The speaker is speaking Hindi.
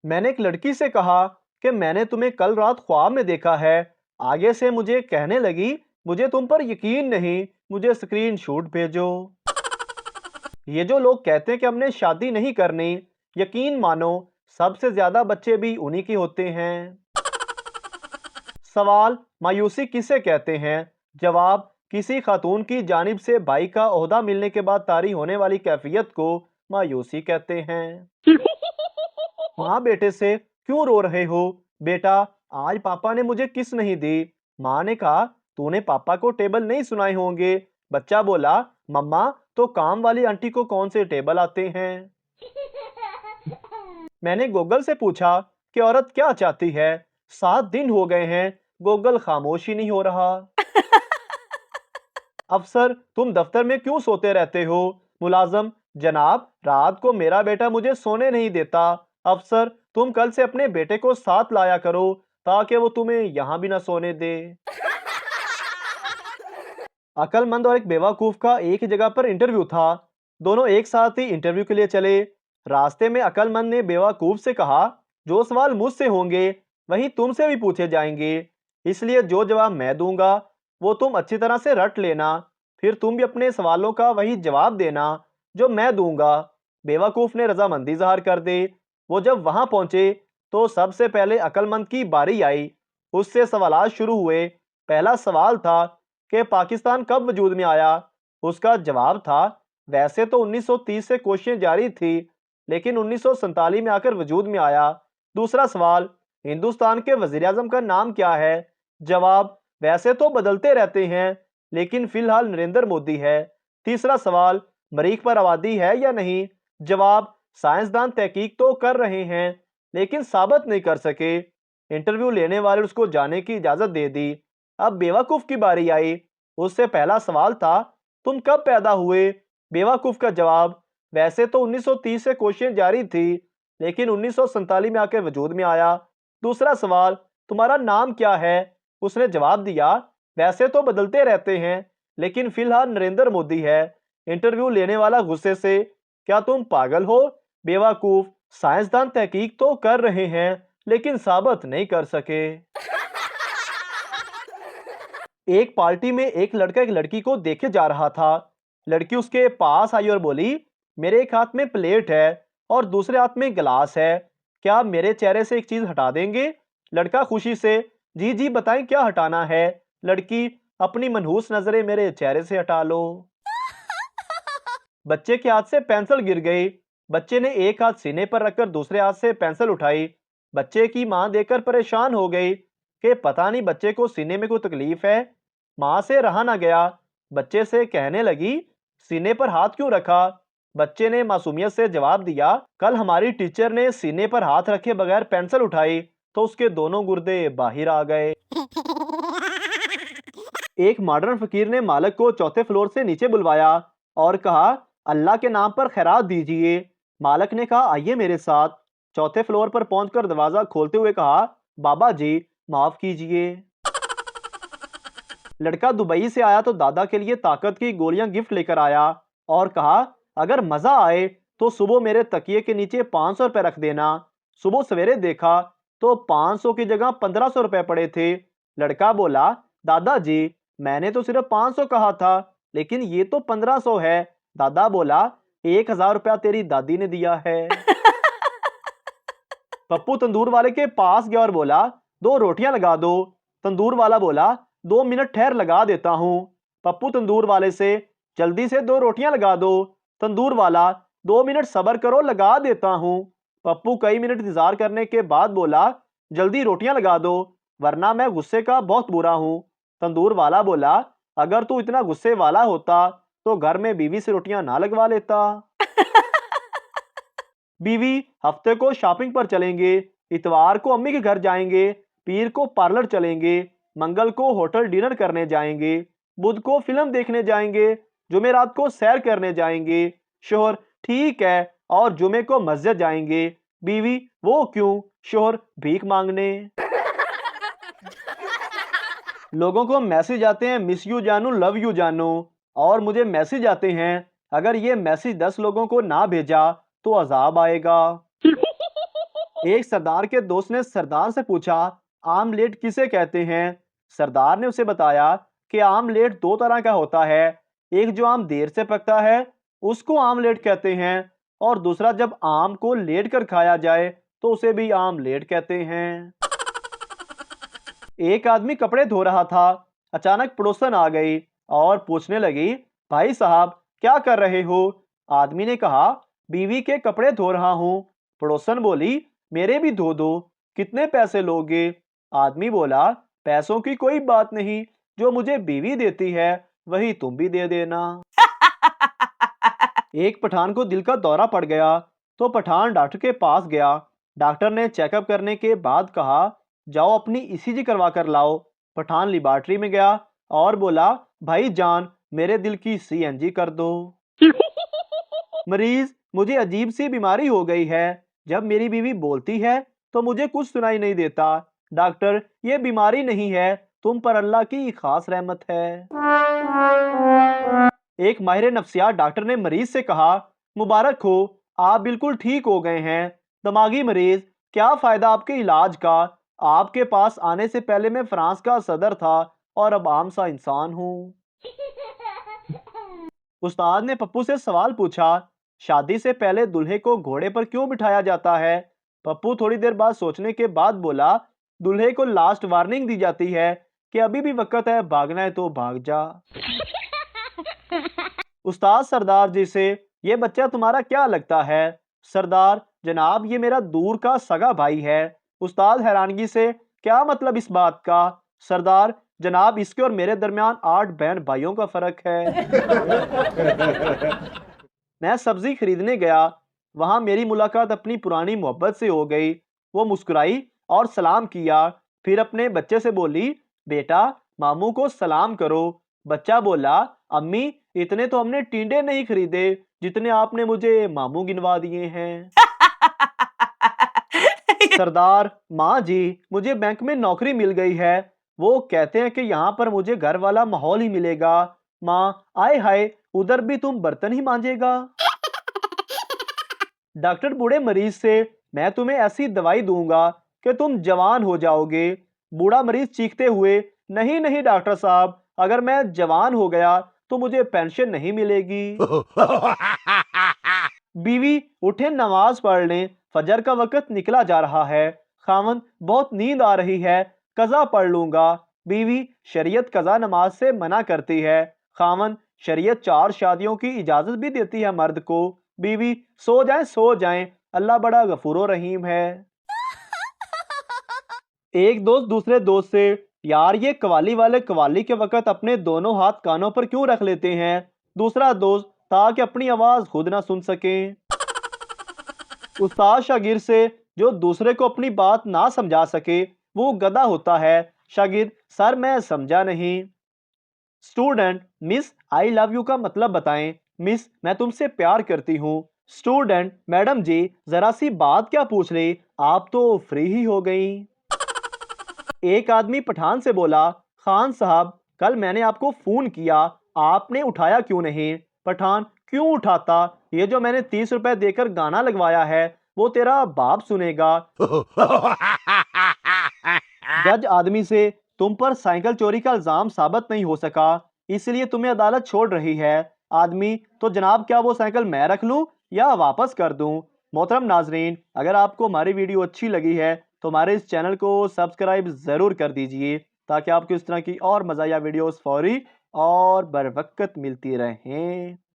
मैंने एक लड़की से कहा कि मैंने तुम्हें कल रात ख्वाब में देखा है। आगे से मुझे कहने लगी, मुझे तुम पर यकीन नहीं, मुझे स्क्रीन शॉट भेजो। ये जो लोग कहते हैं कि हमने शादी नहीं करनी, यकीन मानो सबसे ज्यादा बच्चे भी उन्हीं के होते हैं। सवाल, मायूसी किसे कहते हैं? जवाब, किसी खातून की जानिब से भाई का ओहदा मिलने के बाद तारी होने वाली कैफियत को मायूसी कहते हैं। माँ बेटे से, क्यों रो रहे हो बेटा? आज पापा ने मुझे किस नहीं दी। माँ ने कहा, तूने पापा को टेबल नहीं सुनाए होंगे। बच्चा बोला, मम्मा तो काम वाली आंटी को कौन से टेबल आते हैं। मैंने गूगल से पूछा कि औरत क्या चाहती है। 7 दिन हो गए हैं, गूगल खामोश ही नहीं हो रहा। अफसर, तुम दफ्तर में क्यों सोते रहते हो? मुलाजम, जनाब रात को मेरा बेटा मुझे सोने नहीं देता। अफसर, तुम कल से अपने बेटे को साथ लाया करो ताकि वो तुम्हें यहां भी ना सोने दे। अकलमंद और एक बेवकूफ का एक ही जगह पर इंटरव्यू था। दोनों एक साथ ही इंटरव्यू के लिए चले। रास्ते में अकलमंद ने बेवकूफ से कहा, जो सवाल मुझसे होंगे वही तुमसे भी पूछे जाएंगे, इसलिए जो जवाब मैं दूंगा वो तुम अच्छी तरह से रट लेना, फिर तुम भी अपने सवालों का वही जवाब देना जो मैं दूंगा। बेवकूफ ने रजामंदी जाहिर कर दी। वो जब वहां पहुंचे तो सबसे पहले अकलमंद की बारी आई। उससे सवाल शुरू हुए। पहला सवाल था कि पाकिस्तान कब वजूद में आया। उसका जवाब था, वैसे तो 1930 से कोशिशें जारी थी, लेकिन 1947 में आकर वजूद में आया। दूसरा सवाल, हिंदुस्तान के वजीर आजम का नाम क्या है? जवाब, वैसे तो बदलते रहते हैं, लेकिन फिलहाल नरेंद्र मोदी है। तीसरा सवाल, मरीख पर आबादी है या नहीं? जवाब, साइंसदान तहकीक तो कर रहे हैं, लेकिन साबित नहीं कर सके। इंटरव्यू लेने वाले उसको जाने की इजाजत दे दी। अब बेवकूफ की बारी आई। उससे पहला सवाल था, तुम कब पैदा हुए? बेवकूफ का जवाब, वैसे तो 1930 से कोशिशें जारी थी, लेकिन 1947 में आकर वजूद में आया। दूसरा सवाल, तुम्हारा नाम क्या है? उसने जवाब दिया, वैसे तो बदलते रहते हैं, लेकिन फिलहाल नरेंद्र मोदी है। इंटरव्यू लेने वाला गुस्से से, क्या तुम पागल हो? बेवकूफ, साइंसदान तहकीक तो कर रहे हैं, लेकिन साबित नहीं कर सके। एक पार्टी में एक लड़का एक लड़की को देखे जा रहा था। लड़की उसके पास आई और बोली, मेरे एक हाथ में प्लेट है और दूसरे हाथ में गिलास है, क्या आप मेरे चेहरे से एक चीज हटा देंगे? लड़का खुशी से, जी जी बताएं क्या हटाना है। लड़की, अपनी मनहूस नजरें मेरे चेहरे से हटा लो। बच्चे के हाथ से पेंसिल गिर गई। बच्चे ने एक हाथ सीने पर रखकर दूसरे हाथ से पेंसिल उठाई। बच्चे की मां देखकर परेशान हो गई कि पता नहीं बच्चे को सीने में कोई तकलीफ है। मां से रहा ना गया, बच्चे से कहने लगी, सीने पर हाथ क्यों रखा? बच्चे ने मासूमियत से जवाब दिया, कल हमारी टीचर ने सीने पर हाथ रखे बगैर पेंसिल उठाई तो उसके दोनों गुर्दे बाहर आ गए। एक मॉडर्न फकीर ने मालिक को चौथे फ्लोर से नीचे बुलवाया और कहा, अल्लाह के नाम पर खैरात दीजिए। मालिक ने कहा, आइए मेरे साथ। चौथे फ्लोर पर पहुंचकर दरवाजा खोलते हुए कहा, बाबा जी माफ कीजिए। लड़का दुबई से आया तो दादा के लिए ताकत की गोलियां गिफ्ट लेकर आया और कहा, अगर मजा आए तो सुबह मेरे तकिए के नीचे 500 रुपए रख देना। सुबह सवेरे देखा तो 500 की जगह 1500 रुपए पड़े थे। लड़का बोला, दादाजी मैंने तो सिर्फ 500 कहा था, लेकिन ये तो 1500 है। दादा बोला, 1000 रुपया तेरी दादी ने दिया है। पप्पू तंदूर वाले के पास गया और बोला, 2 रोटियां लगा दो। तंदूर वाला बोला, 2 मिनट ठहर लगा देता हूँ। पप्पू तंदूर वाले से, जल्दी से 2 रोटियां लगा दो। तंदूर वाला, 2 मिनट सब्र करो लगा देता हूँ। पप्पू कई मिनट इंतजार करने के बाद बोला, जल्दी रोटियां लगा दो, वरना मैं गुस्से का बहुत बुरा हूँ। तंदूर वाला बोला, अगर तू इतना गुस्से वाला होता तो घर में बीवी से रोटियां ना लगवा लेता। बीवी, हफ्ते को शॉपिंग पर चलेंगे, इतवार को अम्मी के घर जाएंगे, पीर को पार्लर चलेंगे, मंगल को होटल डिनर करने जाएंगे, बुध को फिल्म देखने जाएंगे, जुमेरात को सैर करने जाएंगे। शोहर, ठीक है, और जुमे को मस्जिद जाएंगे। बीवी, वो क्यों? शोहर, भीख मांगने। लोगों को मैसेज आते हैं, मिस यू जानू, लव यू जानू, और मुझे मैसेज आते हैं, अगर ये मैसेज 10 लोगों को ना भेजा तो अजाब आएगा। एक सरदार के दोस्त ने सरदार से पूछा, आमलेट किसे कहते हैं? सरदार ने उसे बताया कि आमलेट दो तरह का होता है। एक जो आम देर से पकता है उसको आमलेट कहते हैं, और दूसरा जब आम को लेट कर खाया जाए तो उसे भी आमलेट कहते हैं। एक आदमी कपड़े धो रहा था। अचानक पड़ोसन आ गई और पूछने लगी, भाई साहब क्या कर रहे हो? आदमी ने कहा, बीवी के कपड़े धो रहा हूं। पड़ोसन बोली, मेरे भी धो दो, कितने पैसे लोगे? आदमी बोला, पैसों की कोई बात नहीं, जो मुझे बीवी देती है वही तुम भी दे देना। एक पठान को दिल का दौरा पड़ गया तो पठान डॉक्टर के पास गया। डॉक्टर ने चेकअप करने के बाद कहा, जाओ अपनी ईसीजी करवा कर लाओ। पठान लेबोरेटरी में गया और बोला, भाई जान मेरे दिल की सीएनजी कर दो। मरीज, मुझे अजीब सी बीमारी हो गई है, जब मेरी बीवी बोलती है तो मुझे कुछ सुनाई नहीं देता। डॉक्टर, ये बीमारी नहीं है, तुम पर अल्लाह की खास रहमत है। एक माहिर नफ्सियात डॉक्टर ने मरीज से कहा, मुबारक हो, आप बिल्कुल ठीक हो गए हैं। दिमागी मरीज, क्या फायदा आपके इलाज का? आपके पास आने से पहले मैं फ्रांस का सदर था और अब आम सा इंसान हूँ। उस्ताद ने पप्पू से सवाल पूछा, शादी से पहले दूल्हे को घोड़े पर क्यों बिठाया जाता है? पप्पू थोड़ी देर बाद सोचने के बाद बोला, दूल्हे को लास्ट वार्निंग दी जाती है कि अभी भी वक्त है, भागना है तो भाग जा। उस्ताद सरदार जी से, ये बच्चा तुम्हारा क्या लगता है? सरदार, जनाब ये मेरा दूर का सगा भाई है। उस्ताद हैरानगी से, क्या मतलब इस बात का? सरदार, जनाब इसके और मेरे दरमियान 8 बहन भाइयों का फर्क है। मैं सब्जी खरीदने गया, वहां मेरी मुलाकात अपनी पुरानी मोहब्बत से हो गई। वो मुस्कुराई और सलाम किया, फिर अपने बच्चे से बोली, बेटा मामू को सलाम करो। बच्चा बोला, अम्मी इतने तो हमने टिंडे नहीं खरीदे जितने आपने मुझे मामू गिनवा दिए हैं। सरदार, माँ जी मुझे बैंक में नौकरी मिल गई है, वो कहते हैं कि यहाँ पर मुझे घर वाला माहौल ही मिलेगा। माँ, आए हाय, उधर भी तुम बर्तन ही मांजेगा। डॉक्टर बूढ़े मरीज से, मैं तुम्हें ऐसी दवाई दूंगा कि तुम जवान हो जाओगे। बूढ़ा मरीज चीखते हुए, नहीं नहीं डॉक्टर साहब, अगर मैं जवान हो गया तो मुझे पेंशन नहीं मिलेगी। बीवी, उठे नमाज पढ़ लें, फजर का वक्त निकला जा रहा है। खामन, बहुत नींद आ रही है, कज़ा पढ़ लूंगा। बीवी, शरीयत कज़ा नमाज से मना करती है। खामन, शरीयत 4 शादियों की इजाजत भी देती है मर्द को। बीवी, सो जाएं, अल्लाह बड़ा गफूरो रहीम है। एक दोस्त दूसरे दोस्त से, यार ये कवाली वाले कवाली के वक्त अपने दोनों हाथ कानों पर क्यों रख लेते हैं? दूसरा दोस्त, ताकि अपनी आवाज खुद ना सुन सकें। उस्ताद शागिर्द से, जो दूसरे को अपनी बात ना समझा सके वो गधा होता है। शागिर्द, सर मैं समझा नहीं। Student, miss I love you का मतलब बताएं। मिस, मैं तुमसे प्यार करती हूँ। स्टूडेंट, मैडम जी जरा सी बात क्या पूछ रही, आप तो फ्री ही हो गई। एक आदमी पठान से बोला, खान साहब कल मैंने आपको फोन किया, आपने उठाया क्यों नहीं? पठान, क्यों उठाता, ये जो मैंने 30 रुपए देकर गाना लगवाया है वो तेरा बाप सुनेगा। जज आदमी से, तुम पर साइकिल चोरी का इल्जाम साबित नहीं हो सका इसलिए तुम्हें अदालत छोड़ रही है। आदमी, तो जनाब क्या वो साइकिल मैं रख लूं या वापस कर दूं? मोहतरम नाजरीन, अगर आपको हमारी वीडियो अच्छी लगी है तो हमारे इस चैनल को सब्सक्राइब ज़रूर कर दीजिए ताकि आपको इस तरह की और मज़ाया वीडियोस फौरी और बर वक्त मिलती रहें।